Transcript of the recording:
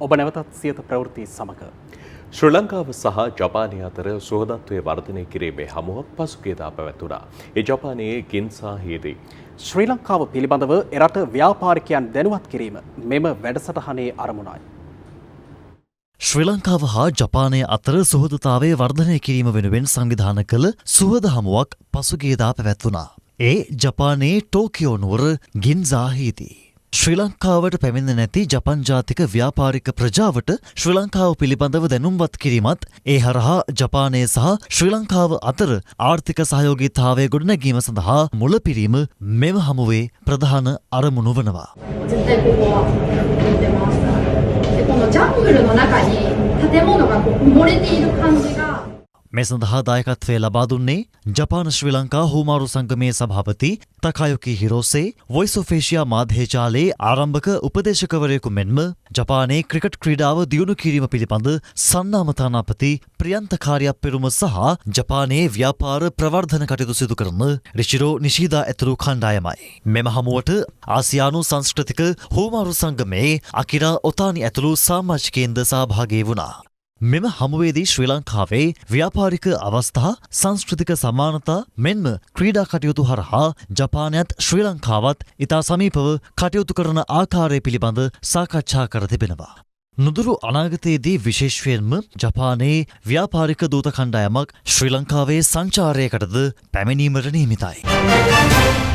ඔබ නැවතත් සියත ප්‍රවෘත්ති සමග ශ්‍රී ලංකාව සහ ජපානය අතර සුහදත්වය වර්ධනය කිරීමේ හමුවක් පසුගියදා පැවැතුණා. ඒ ජපානයේ ගින්සාහිදී ශ්‍රී ලංකාව පිළිබඳව එරට ව්‍යාපාරිකයන් දැනුවත් කිරීම මෙම වැඩසටහනේ අරමුණයි. ශ්‍රී ලංකාව හා ජපානය අතර සුහදතාවය වර්ධනය කිරීම වෙනුවෙන් සංවිධාන කළ සුහද හමුවක් පසුගියදා පැවැත්වුණා. ඒ ජපානයේ ටෝකියෝ නුවර ගින්සාහිදී. ශ්‍රී ලංකාවට පැමිණ නැති ජපන් ජාතික ව්‍යාපාරික ප්‍රජාවට ශ්‍රී ලංකාව පිළිබඳව දැනුම්වත් කිරීමත් ඒ හරහා ජපානය සහ ශ්‍රී ලංකාව අතර ආර්ථික සහයෝගීතාවය ගොඩනැගීම සඳහා මුලපිරීම මෙම හමුවේ ප්‍රධාන අරමුණු වනවා. මේ සඳහා දායකත්වය ලබා දුන්නේ ජපාන ශ්‍රී ලංකා හුමාරු සංගමේ සභාපති තකායුකි හිරෝසේ, වොයිස් ඔෆ් ඒෂියා මාධ්‍යජාලයේ ආරම්භක උපදේශකවරයෙකු මෙන්ම ජපානයේ ක්‍රිකට් ක්‍රීඩාව දියුණු කිරීම පිළිබඳ සන්නාම තානාපති ප්‍රියන්ත කාර්යප්පෙරුම සහ ජපානයේ ව්‍යාපාර ප්‍රවර්ධන කටයුතු සිදු කරන රිචිරෝ නිෂීදා ඇතුළු කණ්ඩායමයි. මෙම හමුවට ආසියානු සංස්කෘතික හුමාරු සංගමේ අකිරා ඔතානි ඇතුළු සාමාජිකයින්ද සහභාගී වුණා. මෙම හමුවේදී ශ්‍රී ලංකාවේ ව්‍යාපාරික අවස්ථා, සංස්කෘතික සමානතා මෙන්ම ක්‍රීඩා කටයුතු හරහා ජපානයත් ශ්‍රී ලංකාවත් ඉතා සමීපව කටයුතු කරන ආකාරය පිළිබඳ සාකච්ඡා කර තිබෙනවා. නුදුරු අනාගතයේදී විශේෂයෙන්ම ජපානයේ ව්‍යාපාරික දූත කණ්ඩායමක් ශ්‍රී ලංකාවේ සංචාරයකටද පැමිණීමට නියමිතයි.